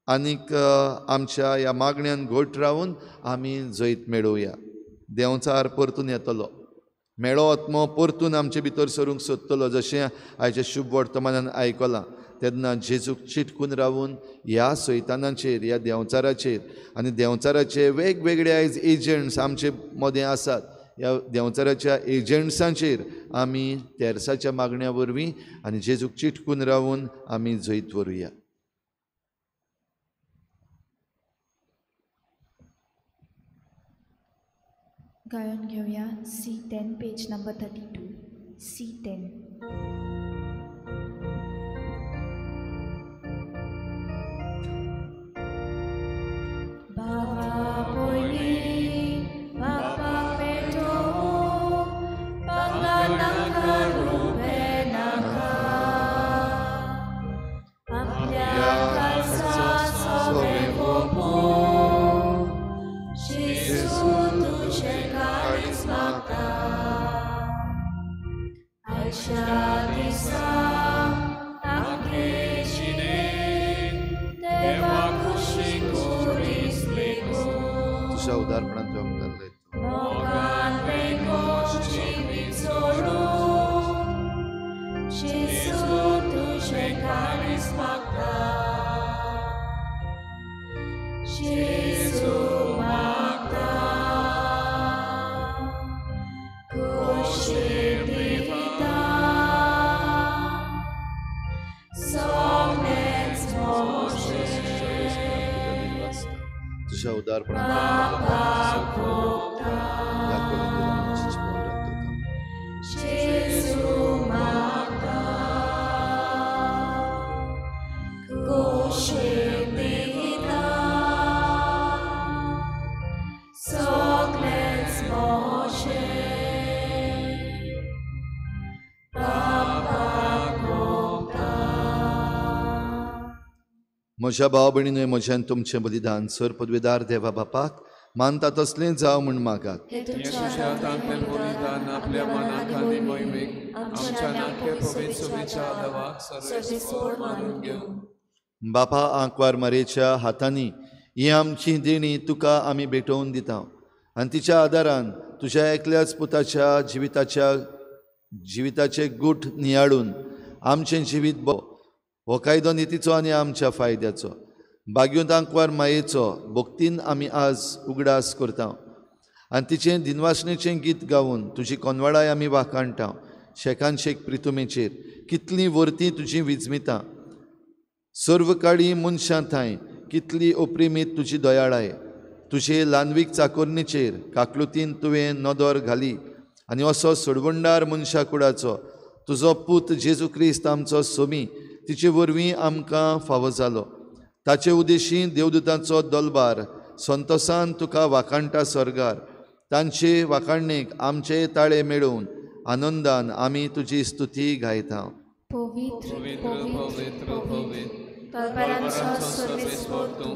आनीक आमच्या ह्या मागण्यान घोट रावून आमी जैत मेळोवया. देंवचार परतून येतलो. मेळो आत्मो परतून आमचे भितर सरूंक सोदतलो. जशें आयच्या शुभ वर्तमानान आयकलां तेन्ना जेजूक चिटकून रावून ह्या सैतानाचेर, ह्या देंवचाराचेर आनी देंवचाराचे वेगवेगळे आयज एजंट्स आमचे मदें आसात, ह्या देंवचाराच्या एजंट्सांचेर आमी तेरसाच्या मागण्या वरवीं आनी जेजूक चिटकून रावून आमी जैत व्हरुया. गायन घेऊया C10 पेज नंबर 32. C10. तुझ्या उदारपणात आमकां तुझ्या उदारपणात म्हज्या भाव भयणीनो, म्हज्यान तुमचें बलिदान सर पदवीदार देवा बापाक मानता तसलें जावं म्हूण मागात. आपल्या मनाक आनी मोहिमेक आमच्या नाट्य पवित्र सुबेच्या देवाक सर्वेस्वर मानून घेवं. बापा आंकवार मारेच्या हातांनी ही आमची देणी तुका आमी भेटोवन दिता आनी तिच्या आदारान तुज्या एकल्याच पुताच्या जिविताचे गूठ नियाळून आमचें जिवीत हो कायदो नितीचो आनी आमच्या फायद्याचो बाग्योंत आंकवार मायेचो भक्तीन आमी आज उगडास करता आनी तिचें दिनवासणेचें गीत गावून तुजी कोनवाळाय आमी वाखाणटा. शेकान शेक प्रितुमेचेर कितलीं वर्तीं तुजीं विजमितां, सर्व काळी मनशां थाय कितली ओप्रिमीत तुजी दयाळाय. तुजे ल्हानवीक चाकोरणीचेर काकलुतीन तुवें नदर घाली आनी असो सोडवंडार मनशा कुडाचो तुजो पूत जेजू क्रिस्त आमचो सोमी तिचे वरवीं आमकां फावो जालो. ताचे उदेशी देवदूतांचो दलबार संतोसान तुका वाखाणटा स्वर्गार. तांचे वाखाणणेक आमचे ताळे मेळोवन आनंदान आमी तुजी स्तुती गायता. पवित्र पवित्र पवित्र परमेश्वर सर्वेस्वर तूं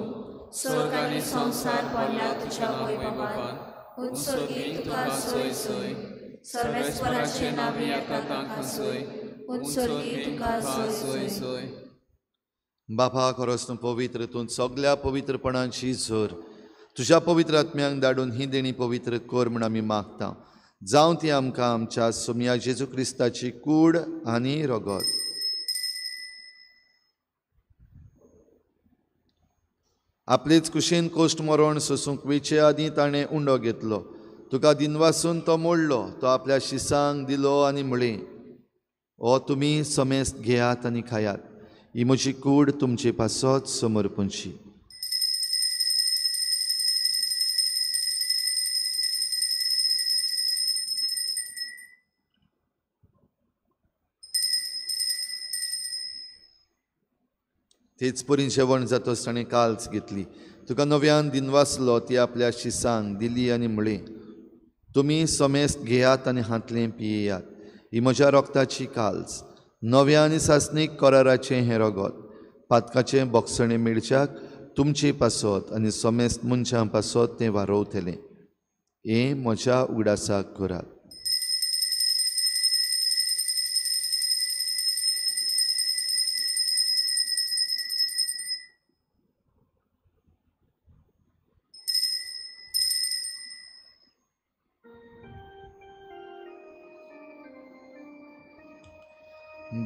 स्वर्ग आनी संसार पडल्या तुज्या वैभवान उत्सर्गीत तुका सोय सोय सर्वेस्वराचे नावे येता ताका सोय उत्सर्गीत तुका सोय सोय. बापा खरोच तूं पवित्र, तूं सगल्या पवित्रपणाची झर तुज्या पवित्र आत्म्यांक धाडून ही देणी पवित्र कर म्हूण आमी मागता. जावं ती आमकां आमच्या सोम्या जेजू क्रिस्ताची कूड आनी रगत. आपलेच कुशीन कोश्ट मरण सोसूंक वेचे आदीं ताणें उंडो घेतलो. तुका दिनवासून तो मोडलो. तो आपल्या शिसांक दिलो आनी म्हळें, ओ तुमी समेस्त घेयात आनी खायात. ही म्हजी कूड तुमचे पासत समर्पणची. तेच परी जेवण जातच ताणें काल्स घेतली. तुका नव्यान दिनवासलो ती आपल्या शिसांक दिली आनी म्हळें, तुमी समेस्त घेयात आनी हातलें पियेयात. ही म्हज्या रोगताची काल्स, नव्या आनी सासणीक कराराचें हें रगत. पातकाचें बोगसणें मेळच्याक तुमचे पासत आनी समेस्त मनशां पासत तें वारोवतलें. हें म्हज्या उगडासाक करात.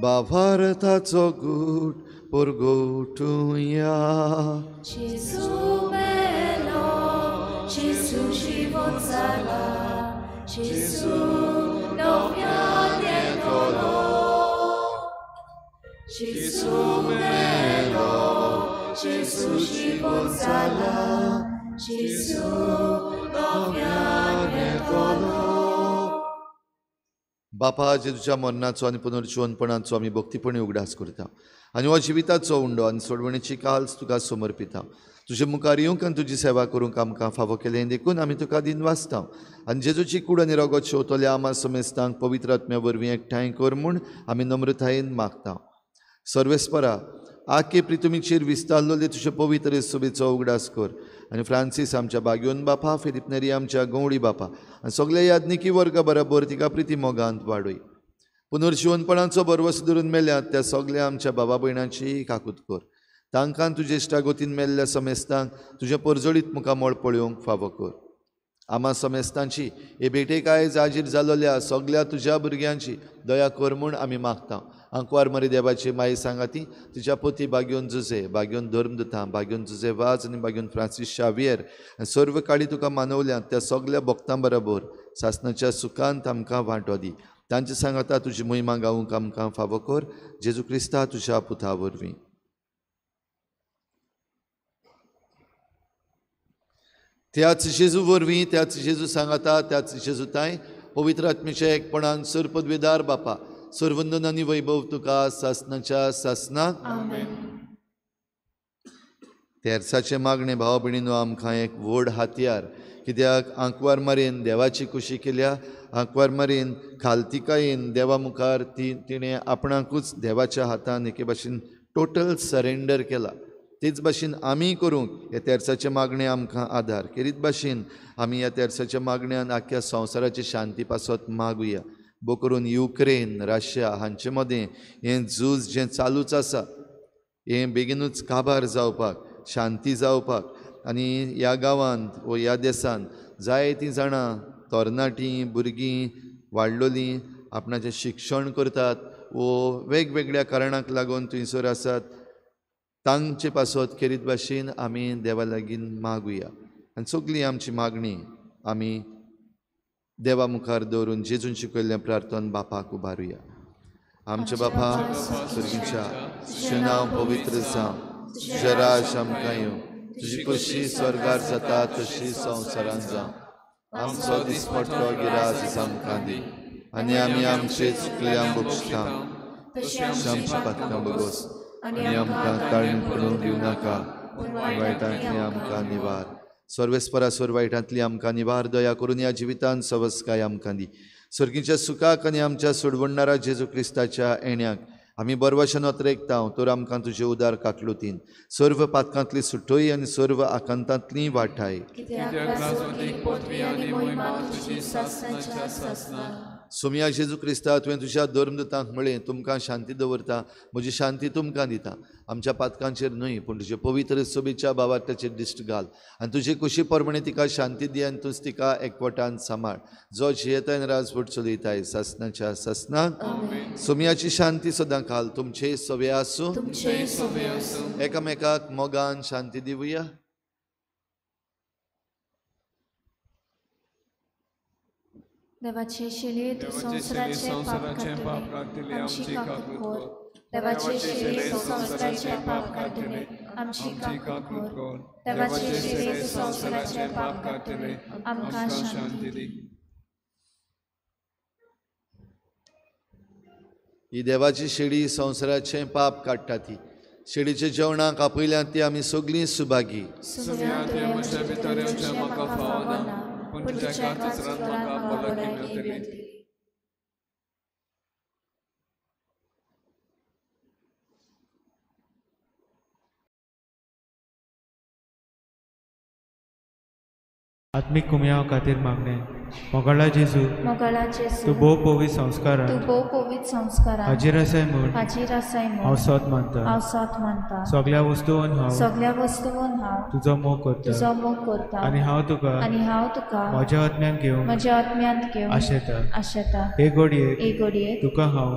भावार्थाचो गूट परगोटुया. जेजू मेलो, जेजू जिवंत जाला, जेजू नव्यान येतलो. जेजू मेलो, जेजू जिवंत जाला, जेजू नव्यान येतलो. बापा जेजूच्या मरणाचो आनी पुनर्जीवनपणाचो आमी भक्तीपणी उगडास करता आनी हो जिविताचो उंडो आनी सोडवणेची काल्स तुका समर्पिता. तुजे मुखार येवंक आनी तुजी सेवा करूंक आमकां फावो केलें देखून आमी तुका दिन वाचता. आनी जेजूची कूड आनी रगत शेवतल्या आमा समेस्तांक पवित्र आत्म्या वरवीं एकठांय कर म्हूण आमी नम्रतायेन मागता. सर्वेस्परा आखे प्रितुमीचेर विस्तारलोले तुजे पवित्र सोबेचो उगडास कर. आनी फ्रांसीस आमच्या बागयोन बापा, फिलिप नेरी आमच्या गवळी बापा आनी सगळे याज्ञिकी वर्ग बरोबर तिका प्रिती मोगांत वाडय. पुनर्जीवनपणाचो बरवस धरून मेल्यात त्या सगळ्या आमच्या बाबा भयणांची काकूत कर. तांकां तुजे इश्टागोतीन मेल्ल्या समेस्तांक तुजे परजळीत मुखामोळ पळोवंक फावो कर. आमा समेस्तांची हे भेटेक आयज हाजीर जालोल्या सगळ्या तुज्या भुरग्यांची दया कर म्हूण आमी मागता. आंकवार मरी देवाची माई सांगाती तुज्या पोती बागयोन जुजे, बागयोन धर्मदुतां, बागयोन जुजे वाज आनी बागयोन फ्रांसीस शावियर सर्व काळी तुका मानवल्यात त्या सगळ्या भक्तां बरोबर सासणाच्या सुखांत आमकां वांटो दी. तांचे सांगाता तुजी महिमा गावूंक आमकां फावो कर. जेजू क्रिस्ता तुज्या पुता वरवीं. त्याच जेजू वरवीं, त्याच जेजू सांगाता, त्याच जेजू ताय पवित्र आत्मेच्या एकपणान सरपदवेदार बापा सर्वंदन आनी वैभव तुका सासणाच्या सासनाक. तेर्साचे मागणे भाव भयणीनो आमकां एक व्हड हातयार. कित्याक आंकवार मारेन देवाची खुशी केल्या. आंकवार मारेन खालतिकायेन देवा मुखार तिणें आपणाकूच देवाच्या हातान एके भाशेन टोटल सरेंडर केला. तेच भाशेन आमी करूंक हे तेर्साचे मागणे आमकां आधार. खेरीत भाशेन आमी ह्या तेर्साच्या मागण्यान आख्या संवसाराची शांती पासत मागुया. बो करून युक्रेन, रशिया हांचे मदें हें झूज जें चालूच आसा हें बेगीनूच काबार जावपाक, शांती जावपाक आनी ह्या गांवांत वो ह्या देशांत जायतीं जाणां तरणाटीं, भुरगीं, वाडलोलीं आपणाचें शिक्षण करतात वो वेगवेगळ्या कारणांक लागून थंयसर आसात. तांचे पासत खेरीत भाशेन आमी देवा लागीं मागुया आनी सगळी आमची मागणी आमी देवा मुखार दवरून जेजून शिकयल्लें प्रार्थन बापाक उबारुया. आमचे बापा सर्गीच्या तुजें नांव पवित्र जावं, तुजें राज आमकां येवं, तुजी कशी स्वर्गार जाता तशी संवसारान जावं. आमचो दिसपट्टो गिरास आमकां दी, आनी आमी आमचे चुकल्यांक बक्षिता तशी आमची पातकां बगोस, आनी आमकां ताळणी पडूंक दिवं नाका, पूण वायटांतली आमकां निवार. सर्वेस्परासोर वायटांतली आमकां निवार. दया करून ह्या जिवितांत सवस्काय आमकां दी. सर्गीच्या सुखाक आनी आमच्या सोडवणारा जेजू क्रिस्ताच्या येण्याक आमी बरवशेन वतरेकता. तर आमकां तुजे उदार काकलुतीन सर्व पातकांतली सुटोय आनी सर्व आकांतांतली वाटाय. सोम्या जेजू क्रिस्ता, तुवें तुज्या धर्मदूतांक म्हळें, तुमकां शांती दवरता, म्हजी शांती तुमकां दिता. आमच्या पातकांचेर न्हय, पूण तुजे पवित्र सोबीच्या बाबाताचेर दिश्ट घाल, आनी तुजी कुशी परमणे तिका शांती दी, आनी तूंच तिका एकवटान सांबाळ. जो जियेताय राजवट चलयताय ससनाच्या ससनाक. सोम्याची शांती सदां घाल. तुमचे सवे आसूं. एकामेकाक मोगान शांती दिवया. देवाचे शिले तू संवसाराचे पाप काढतले, आमची काकूट कोर. देवाचे शिले तू संवसाराचे पाप काढतले, आमची काकूट कोर. देवाचे शिले तू संवसाराचे पाप काढतले, आमकां शांती दी. ही देवाची शेळी संवसाराचे पाप काडटा ती. शेळीच्या जेवणाक आपयल्यात ती आमी सगळीं सुभागी. पण तुझ्या कातरांत म्हाका भलायकी मेळटली. आत्मिक कुमयाव खातीर मागणे. मोगाळा जेजू, तूं भोव पवित संस्कारांत हाजीर आसाय म्हूण हांव सत मानता. सगळ्या वस्तूंत हांव तुजो मोग करता, आनी हांव तुका म्हज्या आत्म्यांत घेवंक आशेता. हे घडयेक तुका हांव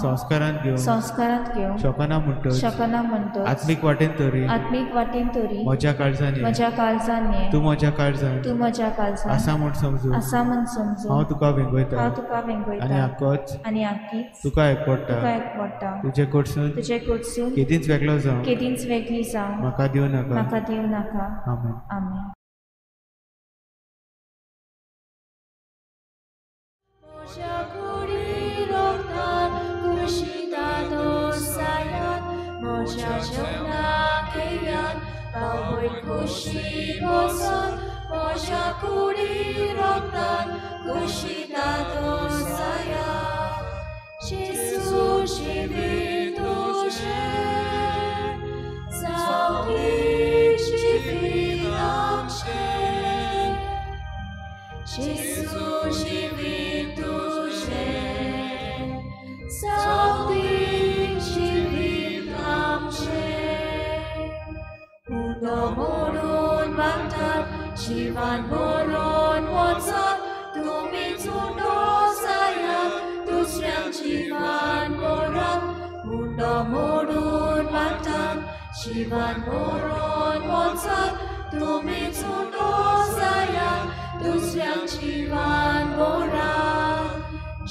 संस्कारांत घेवंक शकना म्हणटच आत्मीक वाटेन तरी म्हज्या काळजांनी तूं म्हज्या काळजांत आसा म्हूण समजून हांव तुका वेंगयता, आनी आख्खीच तुका एकवटा. तुजे कडसून केदींच वेगळी जावं म्हाका दिवं नाका. आमेन. म्हज्या जेवणाक येयात, बावय खुशी बसत, म्हज्या कुडी रोगतान कुशीता दोसाया. जेजू जिवीत तुजें, जावं जिवीत आमचें. जेजू जिवीत तुजें, जावं जिवीत आमचें. उदो मोडून बागतात, जिवान भरून वचत, तुमी चुडो जायात, दुसऱ्यांक जिवान भरत. उदो मोडून बागतात, जिवान भरून वचत, तुमी चुडो जायात, दुसऱ्यांक जिवान भरत.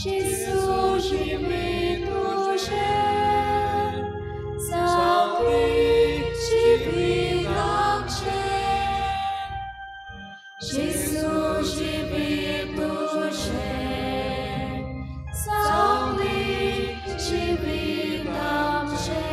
जेजू जिवीत तुजें, जावं जिवीत आमचें. जेजू जिवीत तुजें, जावं जिवीत आमचें.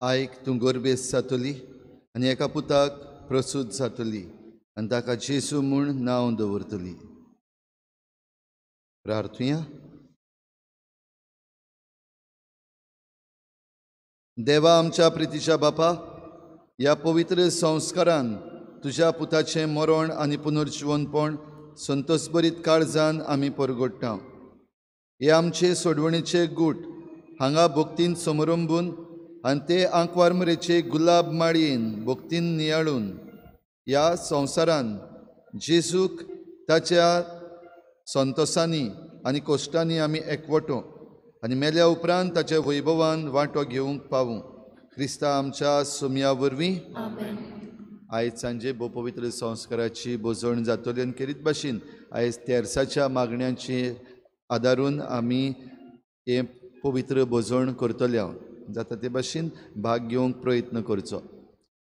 आयक तूं गोरबेस जातली आनी एका पुताक प्रसूत जातली आनी ताका जेसू म्हूण नांव दवरतली. प्रार्थुया. देवा आमच्या प्रितीच्या बापा, ह्या पवित्र संस्कारान तुज्या पुताचें मरण आनी पुनर्जिवनपण संतोषभरीत काळजान आमी परगट्टा. हे आमचे सोडवणेचे गूट हांगा भोक्तीन समारंभून आनी ते आंकवारमरेचे गुलाब माळयेन भोक्तीन नियाळून ह्या संवसारान जेजूक ताच्या संतोषांनी आनी कोश्टांनी आमी एकवटो आनी मेल्या उपरांत ताच्या वैभवान वांटो घेवंक पावूं. क्रिस्ता आमच्या सुमया वरवीं आयज सांजे भोव पवित्र संस्काराची बोजवण जातली आनी खेरीत भाशेन आयज तेरसाच्या मागण्यांचे आदारून आमी हे पवित्र बोजवण करतले. जाता ते भाशेन भाग घेवंक प्रयत्न करचो.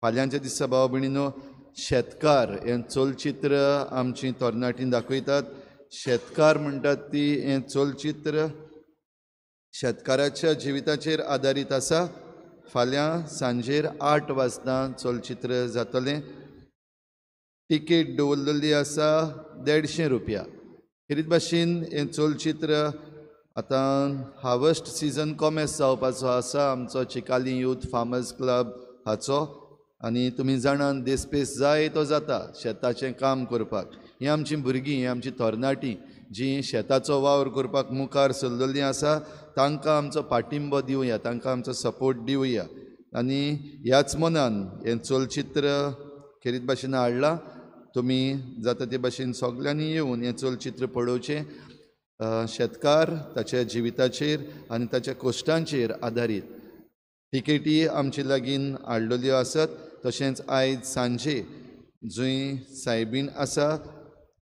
फाल्यांच्या दिसा भाव भयणीनो, शेतकार हें चलचित्र आमची तरणाटीं दाखयतात. शेतकार म्हणटात ती हें चलचित्र शेतकाराच्या जिविताचेर आदारीत आसा. फाल्यां सांजेर 8 वाजता चलचित्र जातलें. तिकेट दवरलेली आसा 150 रुपया. खेरीत भाशेन हें चलचित्र आतां हार्वेस्ट सिजन कॉमेस जावपाचो आसा आमचो चिकाली यूथ फार्मर्स क्लब हाचो. आनी तुमी जाणात देस्पेस जाय तो जाता शेताचें काम करपाक. हीं आमचीं भुरगीं, हीं आमचीं तरणाटीं जीं शेताचो वावर करपाक मुखार सरलेलीं आसा, तांकां आमचो पाठिंबो दिवया, तांकां आमचो सपोर्ट दिवया. आनी ह्याच मनान हें चलचित्र खेरीत भाशेन हाडलां. तुमी जाता ते भाशेन सगल्यांनी येवन हें चलचित्र पळोवचें. शेतकार ताच्या जिविताचेर आनी ताच्या कोश्टांचेर आदारीत. तिकेटी आमचे लागीं हाडलेल्यो आसात. तशेंच आयज सांजे जंय सायबीण आसा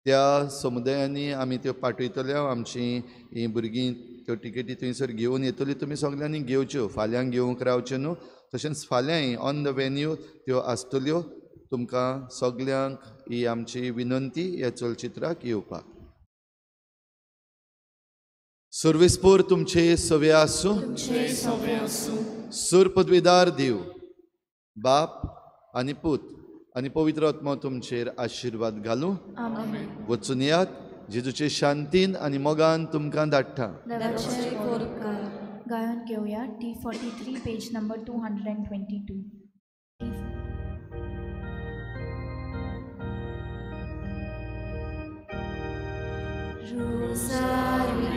त्या समुदायांनी आमी त्यो पाठयतल्यो. आमचीं हीं भुरगीं त्यो टिकेटी थंयसर घेवन येतली. तुमी सगल्यांनी घेवच्यो, फाल्यां घेवंक रावच्यो न्हू. तशेंच फाल्यांय ऑन द वेन्यू त्यो आसतल्यो. तुमकां सगल्यांक ही आमची विनंती ह्या चलचित्राक येवपाक. सर्वेस्पोर तुमचे सवे आसूं. सूर पदवीदार देव, बाप आनी पूत आनी पवित्र आत्मा तुमचेर आशिर्वाद घालूं. वचून यात. जेजूचे शांतीन आनी मोगान तुमकां धाडटा. गायन घेवया T43 पेज नंबर 222. Rosario